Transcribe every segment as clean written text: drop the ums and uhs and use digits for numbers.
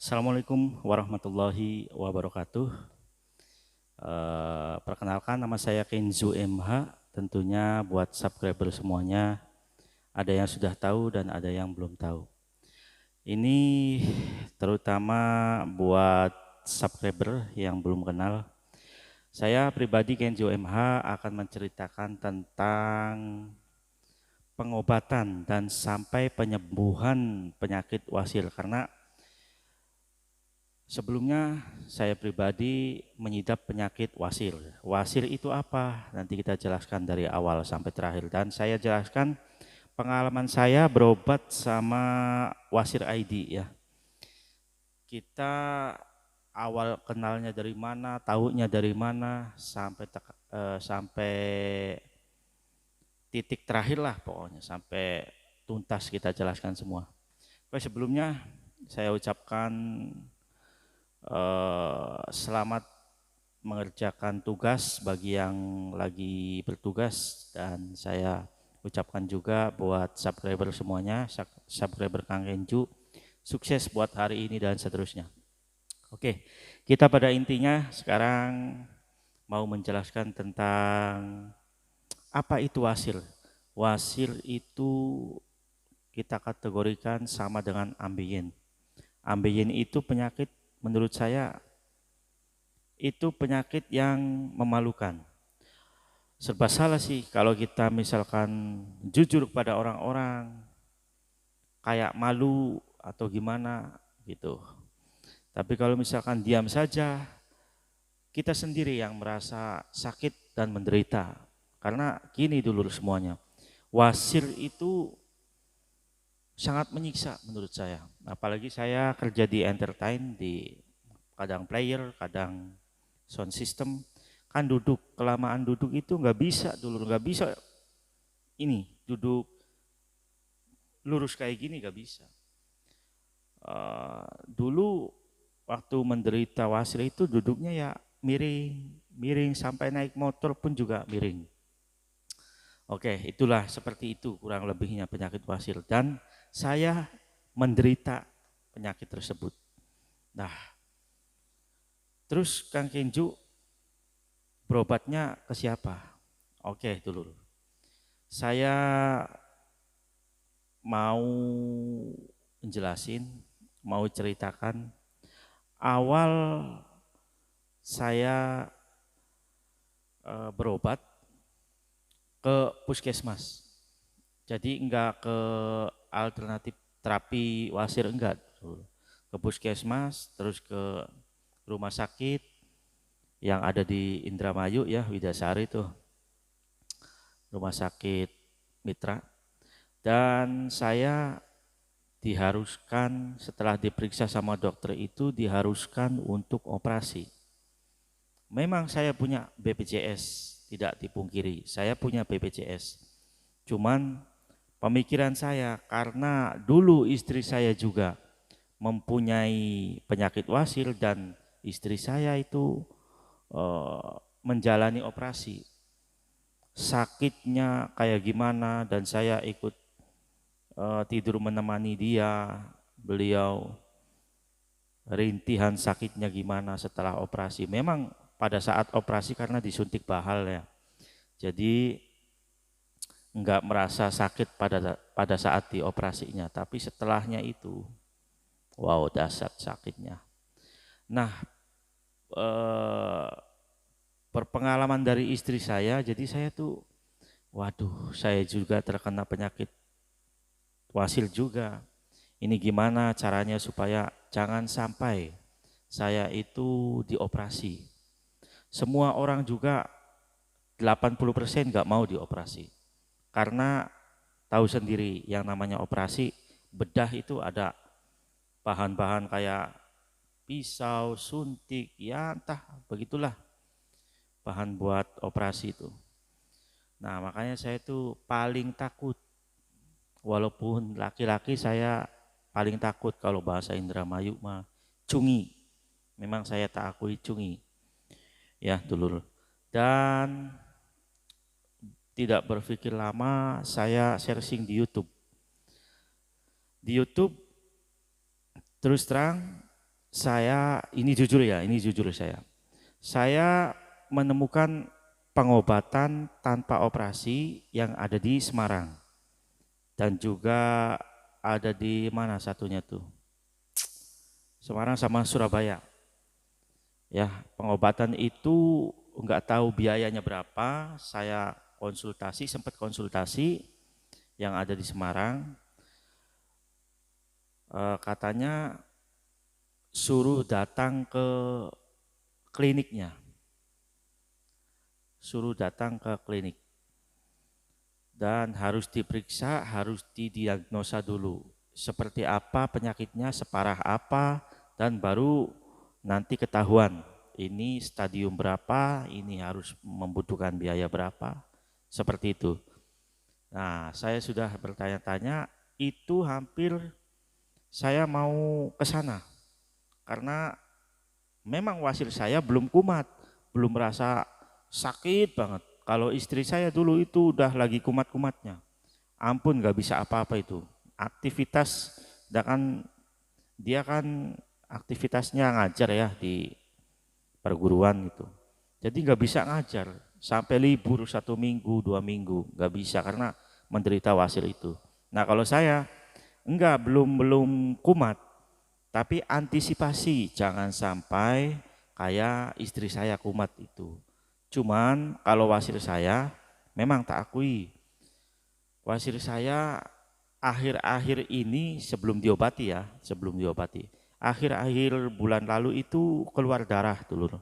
Assalamualaikum warahmatullahi wabarakatuh. Perkenalkan nama saya Kenzo MH. Tentunya buat subscriber semuanya, ada yang sudah tahu dan ada yang belum tahu. Ini terutama buat subscriber yang belum kenal. Saya pribadi Kenzo MH akan menceritakan tentang pengobatan dan sampai penyembuhan penyakit wasil, karena sebelumnya saya pribadi mengidap penyakit wasil. Wasil itu apa? Nanti kita jelaskan dari awal sampai terakhir, dan saya jelaskan pengalaman saya berobat sama Wasil ID ya. Kita awal kenalnya dari mana, tahunya dari mana, sampai titik terakhir lah pokoknya, sampai tuntas kita jelaskan semua. Oke, sebelumnya saya ucapkan selamat mengerjakan tugas bagi yang lagi bertugas, dan saya ucapkan juga buat subscriber semuanya, subscriber Kang Kenju, sukses buat hari ini dan seterusnya. Oke, kita pada intinya sekarang mau menjelaskan tentang apa itu wasil. Wasil itu kita kategorikan sama dengan ambeien. Ambeien itu penyakit, menurut saya itu penyakit yang memalukan. Serba salah sih kalau kita misalkan jujur pada orang-orang, kayak malu atau gimana gitu. Tapi kalau misalkan diam saja, kita sendiri yang merasa sakit dan menderita. Karena gini dulu semuanya, wasil itu sangat menyiksa menurut saya. Apalagi saya kerja di entertain, di kadang player, kadang sound system, kan duduk, kelamaan duduk itu nggak bisa dulu, nggak bisa ini duduk lurus kayak gini, nggak bisa. Dulu waktu menderita wasil itu duduknya ya miring, miring sampai naik motor pun juga miring. Oke, itulah seperti itu kurang lebihnya penyakit wasil, dan saya menderita penyakit tersebut. Nah, terus Kang Kenju berobatnya ke siapa? Oke, dulu. Saya mau menjelasin, mau ceritakan awal saya berobat ke puskesmas. Jadi enggak ke alternatif terapi wasir, enggak. Ke puskesmas, terus ke rumah sakit yang ada di Indramayu ya, Widasari tuh. Rumah sakit Mitra. Dan saya diharuskan setelah diperiksa sama dokter itu diharuskan untuk operasi. Memang saya punya BPJS, tidak dipungkiri, saya punya BPJS. Cuman pemikiran saya, karena dulu istri saya juga mempunyai penyakit wasil dan istri saya itu menjalani operasi. Sakitnya kayak gimana, dan saya ikut tidur menemani dia, beliau rintihan sakitnya gimana setelah operasi. Memang pada saat operasi karena disuntik bahal ya, jadi enggak merasa sakit pada saat dioperasinya, tapi setelahnya itu wow, dahsyat sakitnya. Nah, berpengalaman dari istri saya, jadi saya tuh waduh, saya juga terkena penyakit wasil juga. Ini gimana caranya supaya jangan sampai saya itu dioperasi. Semua orang juga 80% nggak mau dioperasi. Karena tahu sendiri yang namanya operasi, bedah itu ada bahan-bahan kayak pisau, suntik, ya entah begitulah bahan buat operasi itu. Nah, makanya saya itu paling takut, walaupun laki-laki saya paling takut kalau bahasa Indramayu mah cungi. Memang saya tak akui cungi. Ya, dulur. Dan tidak berpikir lama saya searching di YouTube. Di YouTube terus terang ini jujur ya, ini jujur saya menemukan pengobatan tanpa operasi yang ada di Semarang dan juga ada di mana satunya tuh, Semarang sama Surabaya. Ya, pengobatan itu nggak tahu biayanya berapa. Saya sempat konsultasi yang ada di Semarang. Katanya suruh datang ke kliniknya, dan harus diperiksa, harus didiagnosa dulu seperti apa penyakitnya, separah apa, dan baru nanti ketahuan ini stadium berapa, ini harus membutuhkan biaya berapa, seperti itu. Nah, saya sudah bertanya-tanya, itu hampir saya mau ke sana karena memang wasir saya belum kumat, belum merasa sakit banget. Kalau istri saya dulu itu udah lagi kumat-kumatnya, ampun nggak bisa apa-apa itu. Aktivitas, dia kan aktivitasnya ngajar ya di perguruan gitu. Jadi nggak bisa ngajar, sampai libur 1 minggu, 2 minggu, nggak bisa karena menderita wasir itu. Nah kalau saya enggak, belum kumat, tapi antisipasi jangan sampai kayak istri saya kumat itu. Cuman kalau wasir saya memang tak akui, wasir saya akhir-akhir ini sebelum diobati, akhir-akhir bulan lalu itu keluar darah dulu.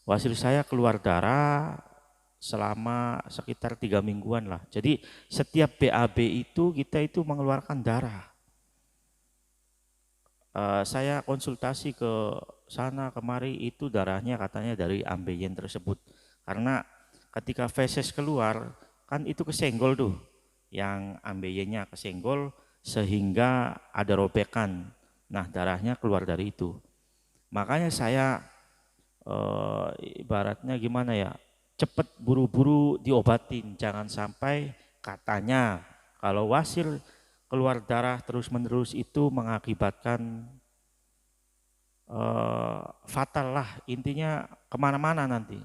Wasir saya keluar darah selama sekitar 3 mingguan lah. Jadi setiap BAB itu kita itu mengeluarkan darah. Saya konsultasi ke sana kemari, itu darahnya katanya dari ambeien tersebut. Karena ketika feses keluar kan itu kesenggol tuh, yang ambeiennya kesenggol sehingga ada robekan. Nah darahnya keluar dari itu. Makanya saya ibaratnya gimana ya, cepet buru-buru diobatin, jangan sampai katanya kalau wasir keluar darah terus-menerus itu mengakibatkan fatal lah, intinya kemana-mana nanti,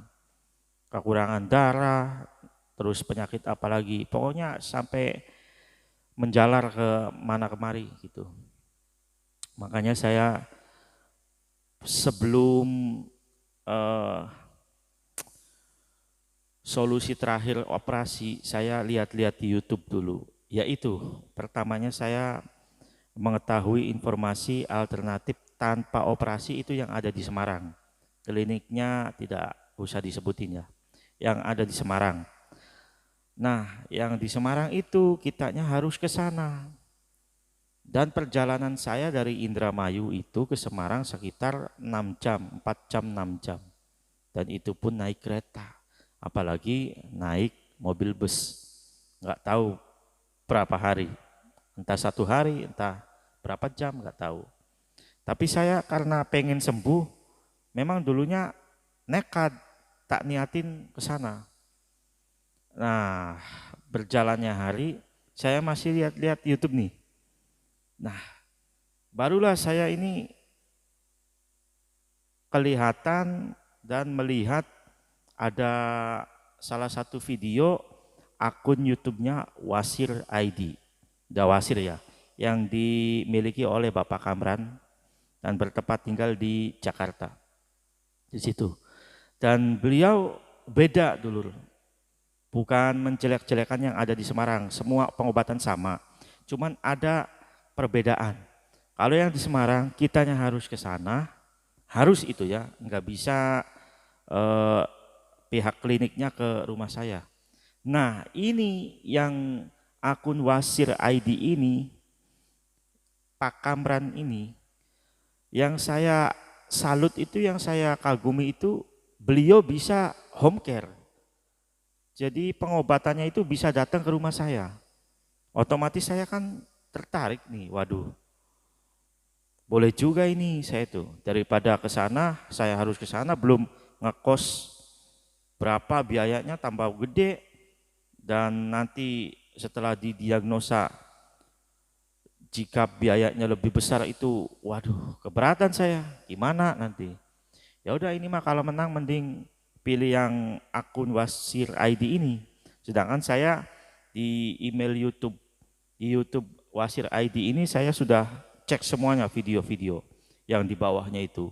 kekurangan darah, terus penyakit apalagi, pokoknya sampai menjalar ke mana kemari gitu. Makanya saya sebelum solusi terakhir operasi, saya lihat-lihat di YouTube dulu. Yaitu pertamanya saya mengetahui informasi alternatif tanpa operasi itu yang ada di Semarang. Kliniknya tidak usah disebutin ya, yang ada di Semarang. Nah, yang di Semarang itu kitanya harus ke sana. Dan perjalanan saya dari Indramayu itu ke Semarang sekitar 6 jam, 4 jam, 6 jam. Dan itu pun naik kereta, apalagi naik mobil bus. Nggak tahu berapa hari, entah 1 hari, entah berapa jam, nggak tahu. Tapi saya karena pengen sembuh, memang dulunya nekat, tak niatin ke sana. Nah, berjalannya hari, saya masih lihat-lihat YouTube nih. Nah, barulah saya ini kelihatan dan melihat ada salah satu video akun YouTube-nya Wasir ID, Wasir ya, yang dimiliki oleh Bapak Kamran dan bertempat tinggal di Jakarta, di situ. Dan beliau beda dulu, bukan menjelek-jelekan yang ada di Semarang, semua pengobatan sama, cuman ada perbedaan. Kalau yang di Semarang kitanya harus ke sana, harus itu ya, nggak bisa pihak kliniknya ke rumah saya. Nah ini yang akun Wasir ID ini, Pak Kamran ini, yang saya salut itu, yang saya kagumi itu, beliau bisa home care. Jadi pengobatannya itu bisa datang ke rumah saya. Otomatis saya kan tertarik nih, waduh, boleh juga ini saya tuh, daripada ke sana, saya harus ke sana belum ngekos berapa biayanya tambah gede, dan nanti setelah didiagnosa Jika biayanya lebih besar itu, waduh, keberatan saya. Gimana nanti? Ya udah, ini mah kalau menang mending pilih yang akun Wasir ID ini. Sedangkan saya di email YouTube, di YouTube Wasir ID ini saya sudah cek semuanya video-video yang di bawahnya itu.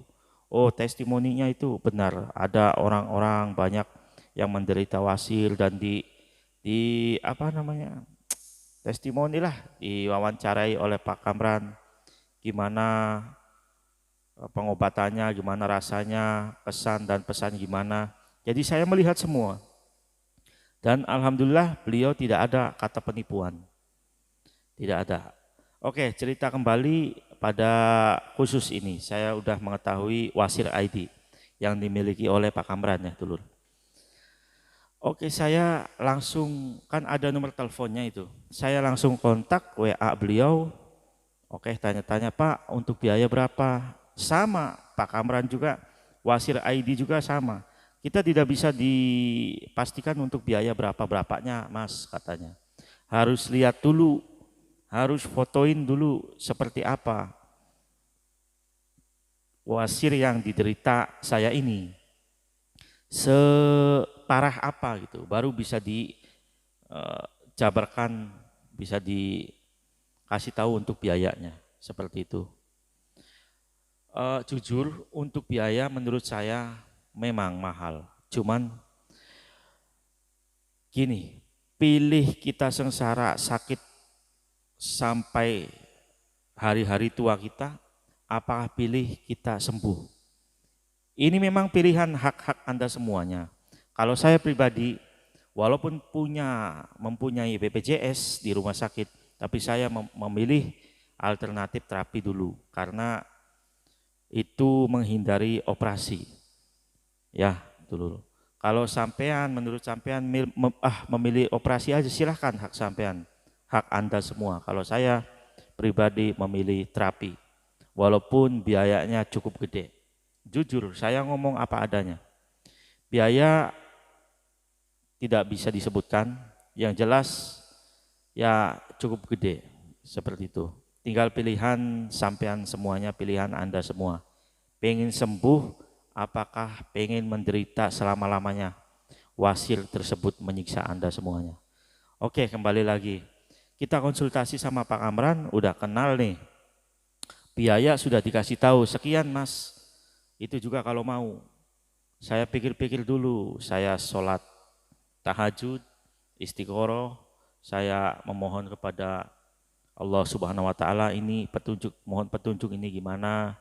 Oh, testimoninya itu benar, ada orang-orang banyak yang menderita wasir dan di apa namanya, testimoni lah, diwawancarai oleh Pak Kamran gimana pengobatannya, gimana rasanya, kesan dan pesan gimana. Jadi saya melihat semua dan alhamdulillah beliau tidak ada kata penipuan, tidak ada. Oke, cerita kembali pada khusus ini. Saya udah mengetahui Wasir ID yang dimiliki oleh Pak Kamran ya, dulur. Oke, saya langsung, kan ada nomor teleponnya itu. Saya langsung kontak WA beliau. Oke, tanya-tanya, Pak, untuk biaya berapa? Sama, Pak Kamran juga, Wasir ID juga sama. Kita tidak bisa dipastikan untuk biaya berapa-berapanya, Mas, katanya. Harus lihat dulu, harus fotoin dulu seperti apa wasir yang diderita saya ini. Separah apa gitu, baru bisa dijabarkan, bisa dikasih tahu untuk biayanya, seperti itu. Jujur untuk biaya menurut saya memang mahal, cuman gini, pilih kita sengsara sakit sampai hari-hari tua kita, apakah pilih kita sembuh? Ini memang pilihan hak-hak Anda semuanya. Kalau saya pribadi, walaupun mempunyai BPJS di rumah sakit, tapi saya memilih alternatif terapi dulu karena itu menghindari operasi. Ya, dulu. Kalau sampean, menurut sampean memilih operasi aja, silahkan, hak sampean, hak Anda semua. Kalau saya pribadi memilih terapi, walaupun biayanya cukup gede. Jujur, saya ngomong apa adanya. Biaya tidak bisa disebutkan, yang jelas ya cukup gede, seperti itu. Tinggal pilihan sampean semuanya, pilihan Anda semua. Pengen sembuh, apakah pengen menderita selama-lamanya? Wasir tersebut menyiksa Anda semuanya. Oke, kembali lagi. Kita konsultasi sama Pak Kamran, udah kenal nih. Biaya sudah dikasih tahu, sekian Mas. Itu juga kalau mau. Saya pikir-pikir dulu, saya sholat tahajud, istiqoroh, saya memohon kepada Allah Subhanahu wa taala ini petunjuk, mohon petunjuk ini gimana?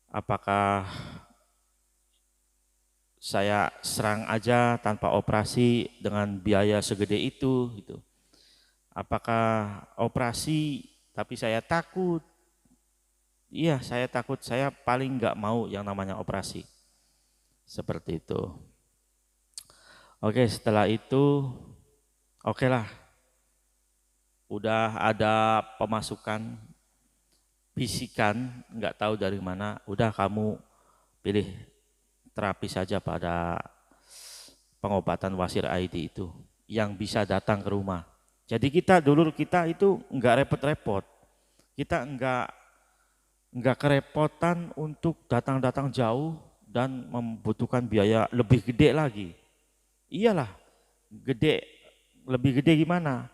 Apakah saya serang aja tanpa operasi dengan biaya segede itu gitu. Apakah operasi tapi saya takut? Iya, saya takut, saya paling nggak mau yang namanya operasi. Seperti itu. Oke, setelah itu, oke lah. Udah ada pemasukan, bisikan, nggak tahu dari mana, udah kamu pilih terapi saja pada pengobatan Wasir ID itu, yang bisa datang ke rumah. Jadi kita, dulur kita itu nggak repot-repot. Kita nggak kerepotan untuk datang-datang jauh dan membutuhkan biaya lebih gede lagi. Iyalah, gede, lebih gede gimana?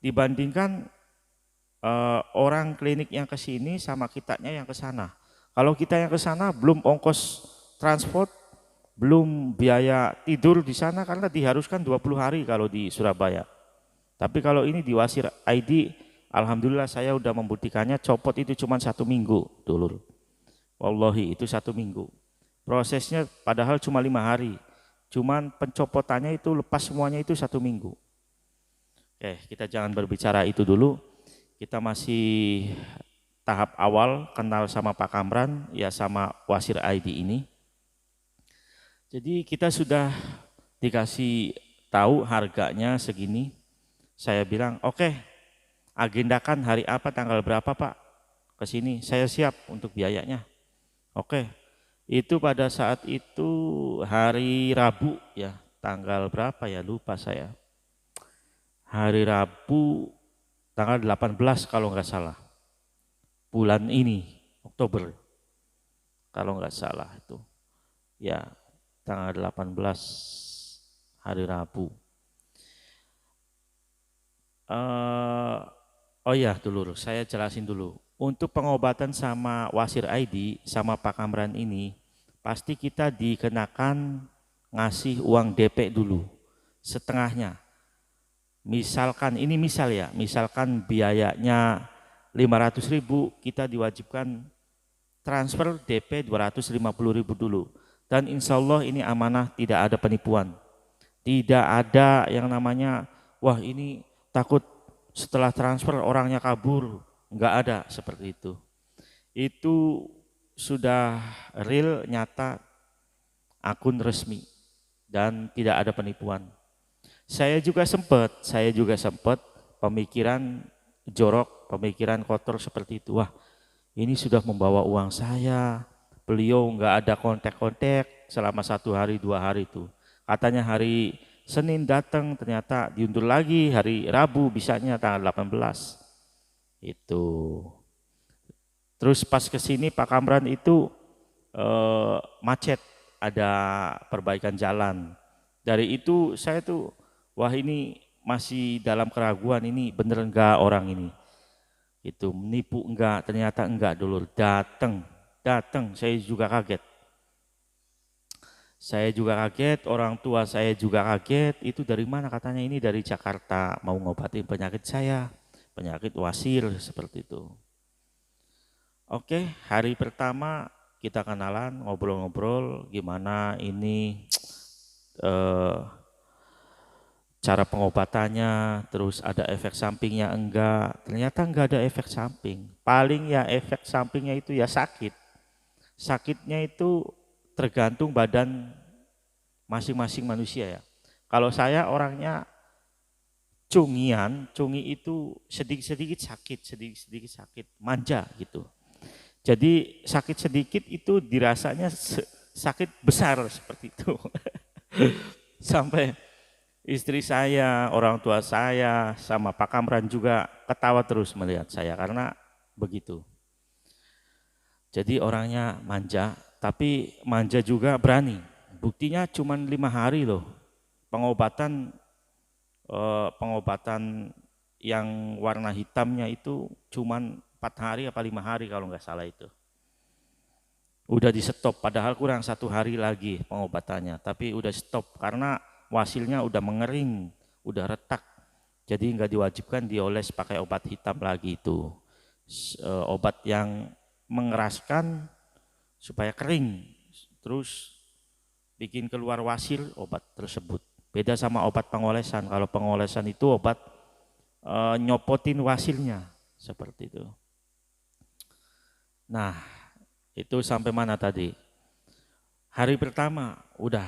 Dibandingkan orang klinik yang ke sini sama kitanya yang ke sana. Kalau kita yang ke sana belum ongkos transport, belum biaya tidur di sana karena diharuskan 20 hari kalau di Surabaya. Tapi kalau ini di Wasir ID, alhamdulillah saya udah membuktikannya, copot itu cuma 1 minggu, dulur. Wallahi itu 1 minggu. Prosesnya padahal cuma 5 hari. Cuman pencopotannya itu lepas semuanya itu 1 minggu. Kita jangan berbicara itu dulu. Kita masih tahap awal kenal sama Pak Kamran, ya sama Wasir ID ini. Jadi kita sudah dikasih tahu harganya segini. Saya bilang, oke, agendakan hari apa, tanggal berapa Pak ke sini, saya siap untuk biayanya. Oke, itu pada saat itu hari Rabu ya, tanggal berapa ya, lupa saya. Hari Rabu tanggal 18 kalau nggak salah. bulan ini, Oktober, kalau nggak salah itu. Ya, tanggal 18 hari Rabu. Oh ya, dulur, saya jelasin dulu. Untuk pengobatan sama Wasir ID sama Pak Kamran ini, pasti kita dikenakan ngasih uang DP dulu, setengahnya. Misalkan, ini misal ya, misalkan biayanya 500.000, kita diwajibkan transfer DP 250.000 dulu. Dan insya Allah ini amanah, tidak ada penipuan. Tidak ada yang namanya, wah ini takut setelah transfer orangnya kabur. Enggak ada seperti itu. Itu sudah real, nyata, akun resmi, dan tidak ada penipuan. Saya juga sempat pemikiran jorok, pemikiran kotor seperti itu. Wah, ini sudah membawa uang saya, beliau nggak ada kontak-kontak selama 1 hari 2 hari itu. Katanya hari Senin datang, ternyata diundur lagi hari Rabu, bisanya tanggal 18. Itu. Terus pas ke sini Pak Kamran itu macet, ada perbaikan jalan. Dari itu saya tuh, wah ini masih dalam keraguan, ini bener enggak orang ini. Itu menipu enggak, ternyata enggak dulu. Datang, saya juga kaget. Orang tua saya juga kaget. Itu dari mana? Katanya ini dari Jakarta, mau ngobatin penyakit saya, penyakit wasir seperti itu. Oke, hari pertama kita kenalan, ngobrol-ngobrol gimana ini cara pengobatannya, terus ada efek sampingnya enggak. Ternyata enggak ada efek samping. Paling ya efek sampingnya itu ya sakit. Sakitnya itu tergantung badan masing-masing manusia ya. Kalau saya orangnya cungi itu sedikit-sedikit sakit, manja gitu. Jadi sakit sedikit itu dirasanya sakit besar seperti itu. Sampai istri saya, orang tua saya, sama Pak Kamran juga ketawa terus melihat saya karena begitu. Jadi orangnya manja, tapi manja juga berani. Buktinya cuma 5 hari loh. Pengobatan yang warna hitamnya itu cuma 4 hari apa 5 hari kalau nggak salah itu. Udah di stop, padahal kurang 1 hari lagi pengobatannya, tapi udah stop karena wasilnya udah mengering, udah retak, jadi nggak diwajibkan dioles pakai obat hitam lagi itu, obat yang mengeraskan supaya kering, terus bikin keluar wasil obat tersebut. Beda sama obat pengolesan, kalau pengolesan itu obat nyopotin wasilnya, seperti itu. Nah, itu sampai mana tadi? Hari pertama udah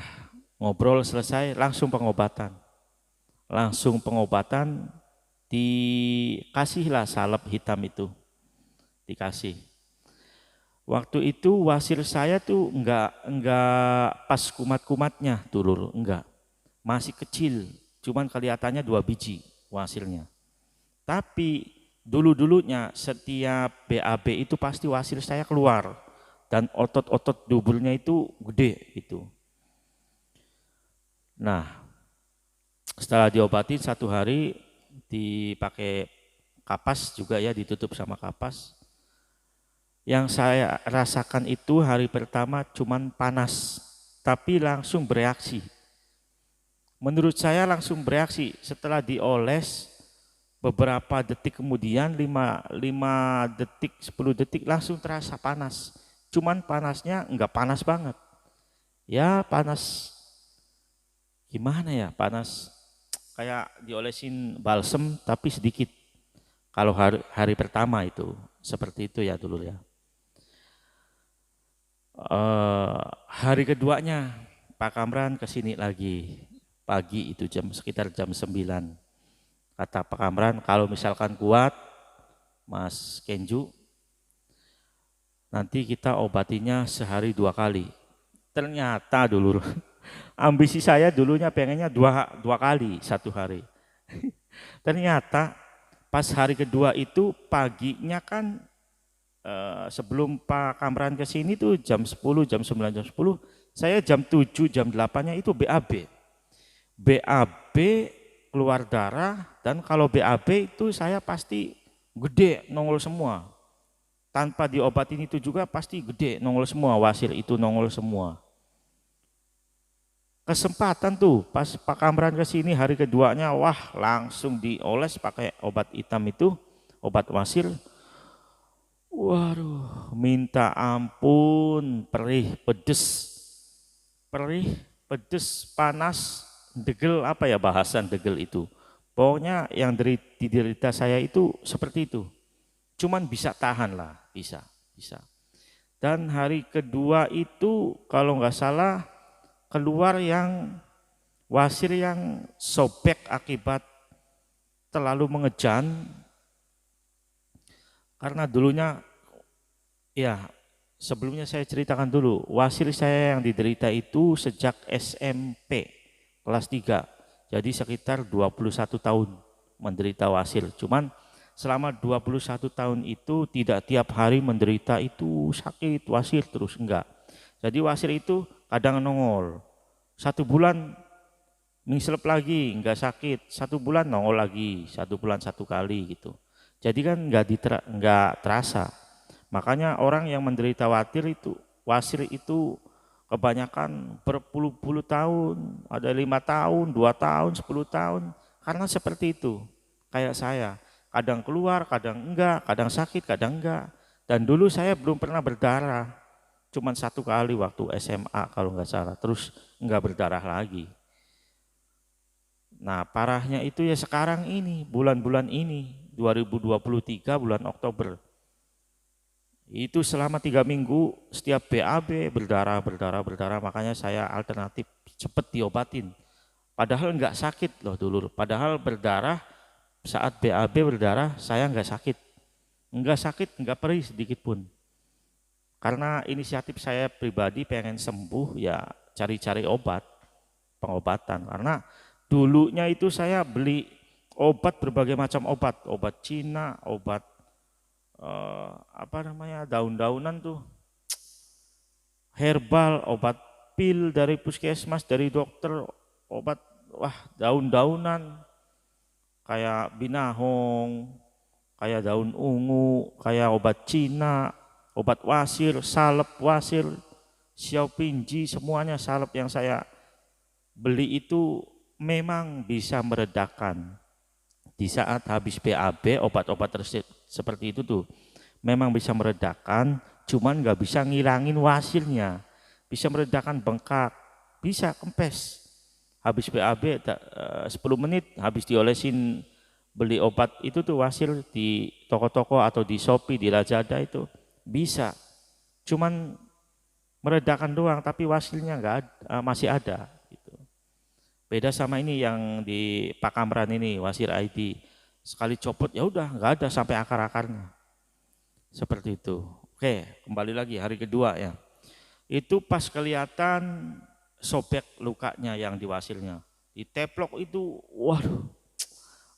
ngobrol selesai, langsung pengobatan. Dikasihlah salep hitam itu. Dikasih. Waktu itu wasil saya tuh enggak pas kumat-kumatnya dulur, enggak. Masih kecil, cuman kelihatannya 2 biji wasilnya. Tapi dulu-dulunya setiap BAB itu pasti wasil saya keluar. Dan otot-otot dubulnya itu gede itu. Nah, setelah diobati 1 hari dipakai kapas juga ya, ditutup sama kapas. Yang saya rasakan itu hari pertama cuman panas, tapi langsung bereaksi. Menurut saya langsung bereaksi setelah dioles beberapa detik kemudian, 5 detik, 10 detik langsung terasa panas. Cuman panasnya enggak panas banget. Ya panas, gimana ya, panas kayak diolesin balsem tapi sedikit. Kalau hari pertama itu, seperti itu ya dulu ya. Hari keduanya Pak Kamran kesini lagi, pagi itu sekitar jam 9. Kata Pak Kamran, kalau misalkan kuat, Mas Kenju, nanti kita obatinya sehari 2 kali. Ternyata dulu ambisi saya dulunya pengennya 2 kali 1 hari. Ternyata pas hari kedua itu paginya kan sebelum Pak Kamran ke sini tuh jam 10, jam 9, jam 10, saya jam 7, jam 8-nya itu BAB. BAB keluar darah, dan kalau BAB itu saya pasti gede, nongol semua. Tanpa diobatin itu juga pasti gede, nongol semua, wasil itu nongol semua. Kesempatan tuh pas Pak Kamran ke sini hari keduanya, wah langsung dioles pakai obat hitam itu, obat wasil. Waduh, minta ampun, perih, pedes, panas, degel, apa ya bahasan degel itu. Pokoknya yang diderita saya itu seperti itu. Cuman bisa tahan lah, bisa. Dan hari kedua itu kalau nggak salah keluar yang wasir yang sobek akibat terlalu mengejan. Karena dulunya, ya sebelumnya saya ceritakan dulu, wasir saya yang diderita itu sejak SMP kelas 3. Jadi sekitar 21 tahun menderita wasir. Cuman selama 21 tahun itu tidak tiap hari menderita itu sakit wasir terus, enggak. Jadi wasir itu kadang nongol. 1 bulan mislep lagi, enggak sakit. 1 bulan nongol lagi, 1 bulan 1 kali gitu. Jadi kan enggak terasa. Makanya orang yang menderita wasir itu kebanyakan berpuluh-puluh tahun, ada 5 tahun, 2 tahun, 10 tahun, karena seperti itu. Kayak saya, kadang keluar, kadang enggak, kadang sakit, kadang enggak. Dan dulu saya belum pernah berdarah, cuman 1 kali waktu SMA kalau enggak salah, terus enggak berdarah lagi. Nah parahnya itu ya sekarang ini, bulan-bulan ini, 2023 bulan Oktober. Itu selama 3 minggu setiap BAB berdarah, makanya saya alternatif cepet diobatin. Padahal enggak sakit loh dulu, padahal berdarah saat BAB berdarah saya enggak sakit, enggak perih sedikit pun. Karena inisiatif saya pribadi pengen sembuh ya cari-cari pengobatan. Karena dulunya itu saya beli obat berbagai macam obat Cina, obat daun-daunan tuh, herbal, obat pil dari puskesmas, dari dokter, obat daun-daunan kayak binahong, kayak daun ungu, kayak obat Cina, obat wasir, salep wasir, xiaopingji, semuanya salep yang saya beli itu memang bisa meredakan. Di saat habis BAB, obat-obat seperti itu tuh memang bisa meredakan, cuman nggak bisa ngilangin wasilnya. Bisa meredakan bengkak, bisa kempes. Habis BAB 10 menit habis diolesin, beli obat itu tuh wasil di toko-toko atau di Shopee, di Lazada itu bisa. Cuman meredakan doang, tapi wasilnya masih ada. Beda sama ini yang di Pak Kamran ini, wasir ID. Sekali copot ya udah nggak ada sampai akar-akarnya. Seperti itu. Oke, kembali lagi hari kedua ya. Itu pas kelihatan sobek lukanya yang di wasilnya. Di teplok itu, waduh,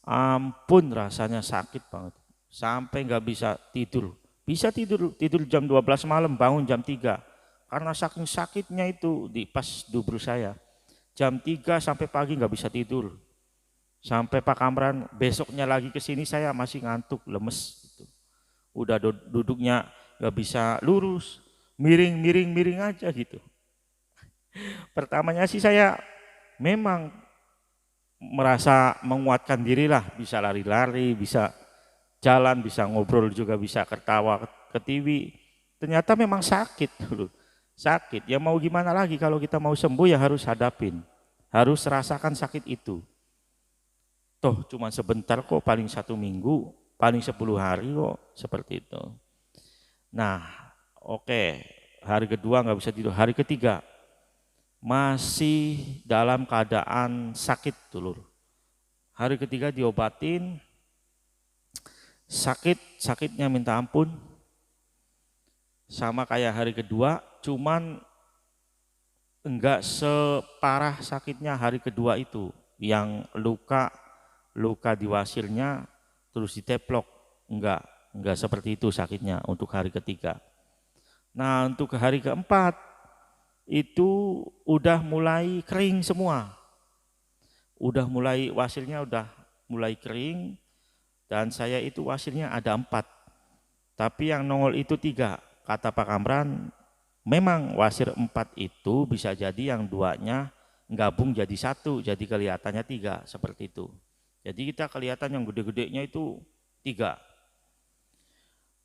ampun rasanya sakit banget. Sampai nggak bisa tidur. Bisa tidur jam 12 malam, bangun jam 3. Karena saking sakitnya itu di pas dubur saya. Jam 3 sampai pagi nggak bisa tidur. Sampai Pak Kamran besoknya lagi ke sini saya masih ngantuk, lemes gitu. Udah duduknya nggak bisa lurus, miring aja gitu. Pertamanya sih saya memang merasa menguatkan diri lah, bisa lari-lari, bisa jalan, bisa ngobrol juga, bisa ketawa ke TV. Ternyata memang sakit dulu. Sakit, ya mau gimana lagi, kalau kita mau sembuh ya harus hadapin, harus rasakan sakit itu. Toh cuma sebentar kok, paling 1 minggu, paling 10 hari kok, seperti itu. Nah oke, hari kedua nggak bisa tidur, hari ketiga masih dalam keadaan sakit dulu. Hari ketiga diobatin, sakitnya minta ampun, sama kayak hari kedua, cuman enggak separah sakitnya hari kedua itu, yang luka di wasilnya terus diteplok, enggak enggak seperti itu sakitnya untuk hari ketiga. Nah untuk hari keempat itu udah mulai kering semua, udah mulai wasilnya udah mulai kering, dan saya itu wasilnya ada 4, tapi yang nongol itu 3. Kata Pak Kamran, memang wasir 4 itu bisa jadi yang 2-nya gabung jadi 1, jadi kelihatannya 3 seperti itu. Jadi kita kelihatan yang gede-gedenya itu 3.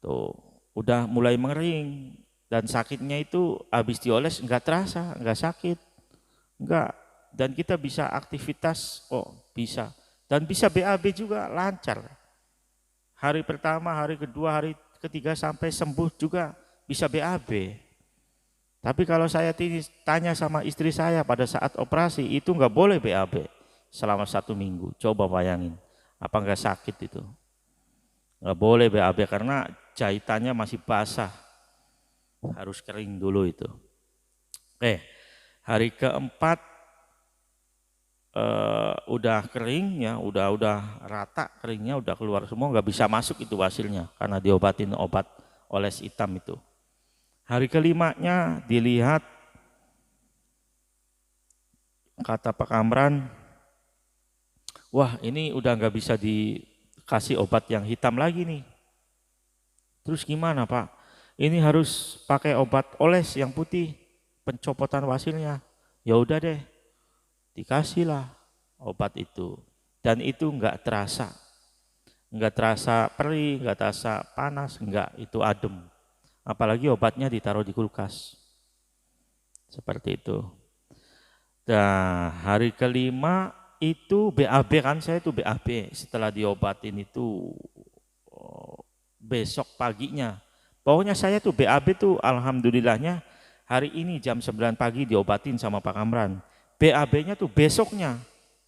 Tuh, udah mulai mengering, dan sakitnya itu habis dioles enggak terasa, enggak sakit, enggak. Dan kita bisa aktivitas, bisa. Dan bisa BAB juga lancar. Hari pertama, hari kedua, hari ketiga sampai sembuh juga bisa BAB. Tapi kalau saya tanya sama istri saya pada saat operasi itu enggak boleh BAB selama 1 minggu. Coba bayangin, apa enggak sakit itu? Enggak boleh BAB karena jahitannya masih basah, harus kering dulu itu. Hari keempat udah kering ya, udah rata keringnya, udah keluar semua, nggak bisa masuk itu hasilnya karena diobatin obat oles hitam itu. Hari kelimanya dilihat, kata Pak Kamran, wah ini udah nggak bisa dikasih obat yang hitam lagi nih. Terus gimana Pak? Ini harus pakai obat oles yang putih, pencopotan wasilnya. Ya udah deh, dikasihlah obat itu, dan itu enggak terasa perih, enggak terasa panas, enggak, itu adem. Apalagi obatnya ditaruh di kulkas, seperti itu. Nah hari kelima itu BAB kan, saya itu BAB setelah diobatin itu besok paginya. Pokoknya saya tuh BAB tuh alhamdulillahnya hari ini jam 9 pagi diobatin sama Pak Kamran. BAB-nya tuh besoknya,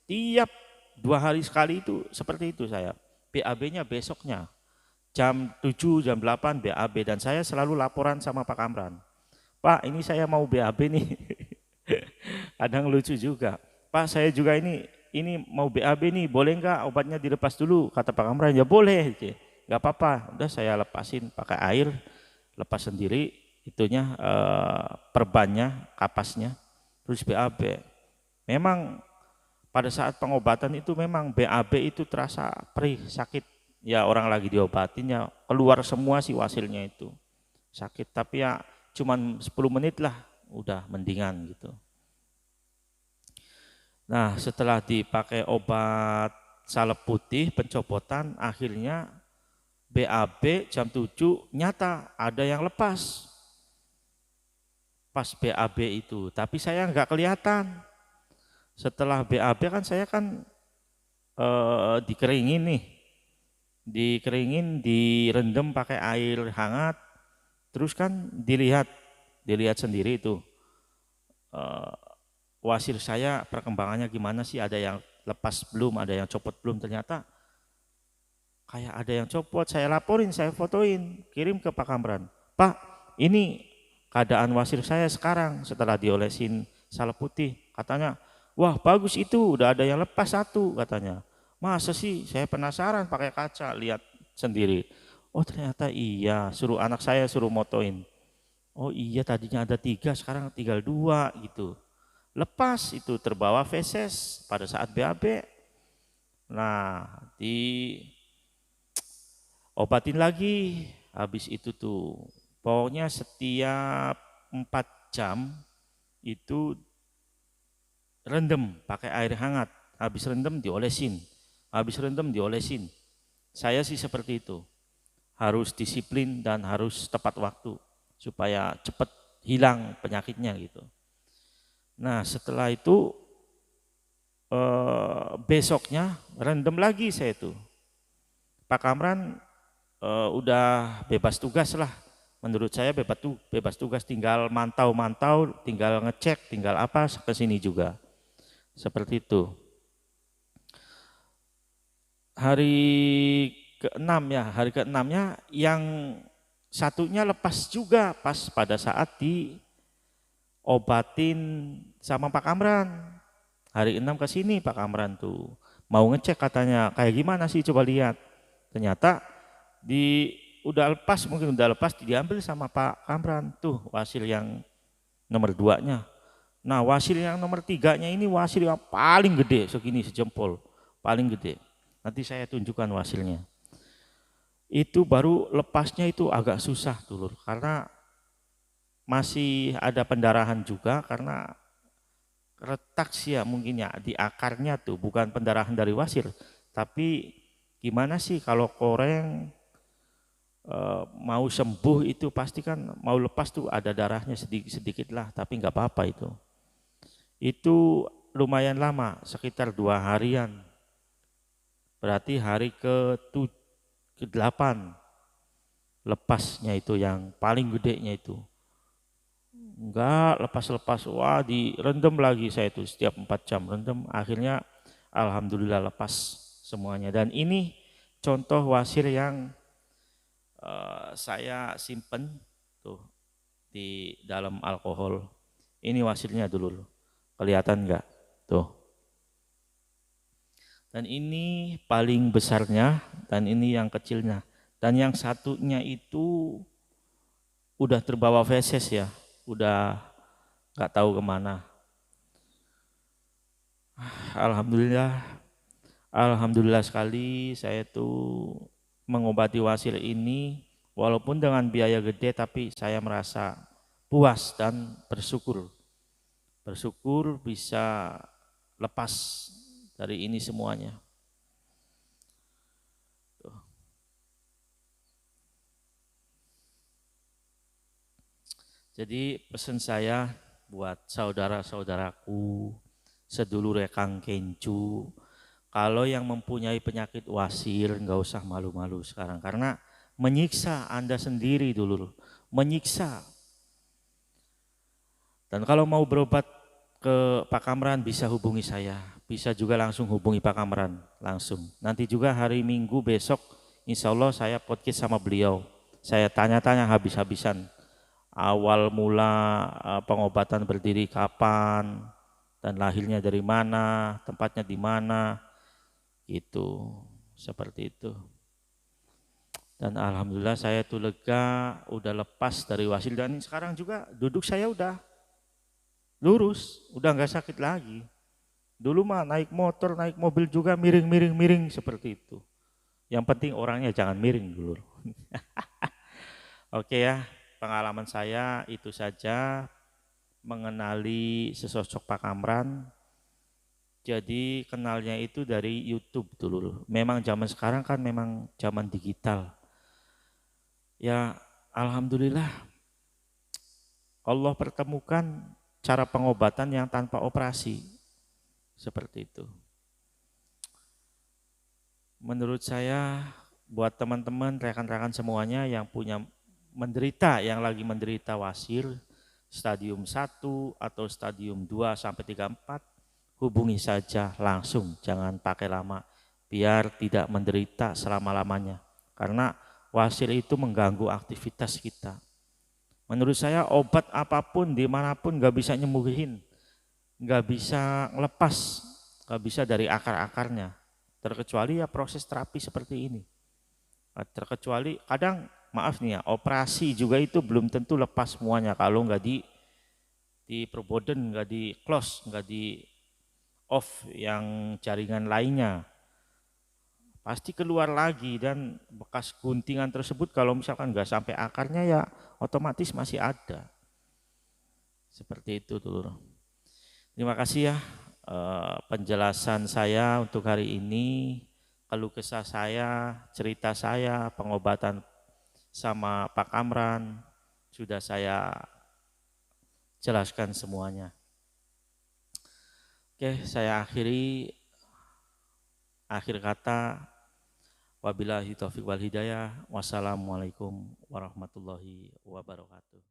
tiap 2 hari sekali itu seperti itu saya. BAB-nya besoknya, jam 7, jam 8 BAB, dan saya selalu laporan sama Pak Kamran. Pak ini saya mau BAB nih, kadang lucu juga. Pak saya juga ini mau BAB nih, boleh enggak obatnya dilepas dulu? Kata Pak Kamran, ya boleh, enggak apa-apa. Udah saya lepasin pakai air, lepas sendiri itunya perbannya, kapasnya, terus BAB. Memang pada saat pengobatan itu memang BAB itu terasa perih, sakit. Ya orang lagi diobatin ya keluar semua sih hasilnya itu. Sakit, tapi ya cuman 10 menit lah udah mendingan gitu. Nah setelah dipakai obat salep putih pencopotan, akhirnya BAB jam 7 nyata ada yang lepas pas BAB itu, tapi saya nggak kelihatan. Setelah BAB kan saya kan dikeringin nih, direndam pakai air hangat, terus kan dilihat sendiri itu wasil saya perkembangannya gimana sih, ada yang lepas belum, ada yang copot belum. Ternyata kayak ada yang copot, saya laporin, saya fotoin, kirim ke Pak Kamran. Pak ini keadaan wasil saya sekarang setelah diolesin salep putih. Katanya, wah bagus itu, udah ada yang lepas 1 katanya. Masa sih, saya penasaran pakai kaca, lihat sendiri. Oh ternyata iya, suruh anak saya suruh motoin. Oh iya tadinya ada 3, sekarang tinggal 2 gitu. Lepas itu terbawa feses pada saat BAB. Nah obatin lagi, habis itu tuh pokoknya setiap 4 jam itu rendem pakai air hangat, habis rendem diolesin, saya sih seperti itu, harus disiplin dan harus tepat waktu supaya cepat hilang penyakitnya gitu. Nah setelah itu besoknya rendem lagi saya tuh. Pak Kamran udah bebas tugas lah, menurut saya bebas tugas, tinggal mantau, tinggal ngecek, tinggal apa ke sini juga, seperti itu. Hari ke-6-nya yang satunya lepas juga pas pada saat diobatin sama Pak Kamran. Hari 6 ke sini Pak Kamran tuh mau ngecek, katanya kayak gimana sih, coba lihat. Ternyata di udah lepas, mungkin udah lepas diambil sama Pak Kamran tuh wasil yang nomor 2-nya. Nah wasil yang nomor 3-nya ini wasil yang paling gede segini sejempol, paling gede. Nanti saya tunjukkan wasilnya. Itu baru lepasnya itu agak susah dulur, karena masih ada pendarahan juga karena retak sih ya mungkin ya di akarnya tuh, bukan pendarahan dari wasil. Tapi gimana sih kalau koreng mau sembuh itu pasti kan mau lepas tuh ada darahnya sedikit-sedikit lah, tapi nggak apa-apa itu. Itu lumayan lama, sekitar 2 harian. Berarti hari ke-8 lepasnya itu yang paling gedenya itu. Enggak lepas-lepas, wah direndam lagi saya itu setiap 4 jam rendam. Akhirnya alhamdulillah lepas semuanya. Dan ini contoh wasir yang saya simpen tuh di dalam alkohol. Ini wasilnya dulu, kelihatan nggak? Tuh. Dan ini paling besarnya, dan ini yang kecilnya. Dan yang satunya itu udah terbawa feses ya, udah nggak tahu kemana. Alhamdulillah, alhamdulillah sekali saya tuh mengobati wasil ini, walaupun dengan biaya gede, tapi saya merasa puas dan bersyukur. Bersyukur bisa lepas dari ini semuanya. Jadi pesan saya buat saudara-saudaraku, sedulur Kang Kencu, kalau yang mempunyai penyakit wasir nggak usah malu-malu sekarang, karena menyiksa Anda sendiri dulu, menyiksa. Dan kalau mau berobat ke Pak Kamran bisa hubungi saya, bisa juga langsung hubungi Pak Kamran langsung. Nanti juga hari Minggu besok insya Allah saya podcast sama beliau, saya tanya-tanya habis-habisan awal mula pengobatan berdiri kapan dan lahirnya dari mana, tempatnya di mana, itu seperti itu. Dan alhamdulillah saya tuh lega, udah lepas dari wasil, dan sekarang juga duduk saya udah lurus, udah nggak sakit lagi. Dulu mah naik motor, naik mobil juga miring seperti itu. Yang penting orangnya jangan miring dulu. Oke ya, pengalaman saya itu saja mengenali sesosok Pak Kamran. Jadi kenalnya itu dari YouTube dulu. Memang zaman sekarang kan memang zaman digital. Ya alhamdulillah Allah pertemukan cara pengobatan yang tanpa operasi. Seperti itu. Menurut saya buat teman-teman, rekan-rekan semuanya yang punya menderita, yang lagi menderita wasir stadium 1 atau stadium 2 sampai 3, 4, hubungi saja langsung, jangan pakai lama, biar tidak menderita selama-lamanya. Karena wasir itu mengganggu aktivitas kita. Menurut saya obat apapun dimanapun gak bisa nyembuhin, gak bisa ngelepas, gak bisa dari akar-akarnya. Terkecuali ya proses terapi seperti ini. Terkecuali kadang maaf nih ya, operasi juga itu belum tentu lepas semuanya kalau nggak di perboden, nggak di close, nggak di off yang jaringan lainnya. Pasti keluar lagi, dan bekas guntingan tersebut kalau misalkan nggak sampai akarnya ya otomatis masih ada. Seperti itu dulu. Terima kasih ya penjelasan saya untuk hari ini, keluh kesah saya, cerita saya, pengobatan sama Pak Kamran sudah saya jelaskan semuanya. Oke, saya akhiri, akhir kata, wabillahi taufiq wal hidayah, wassalamualaikum warahmatullahi wabarakatuh.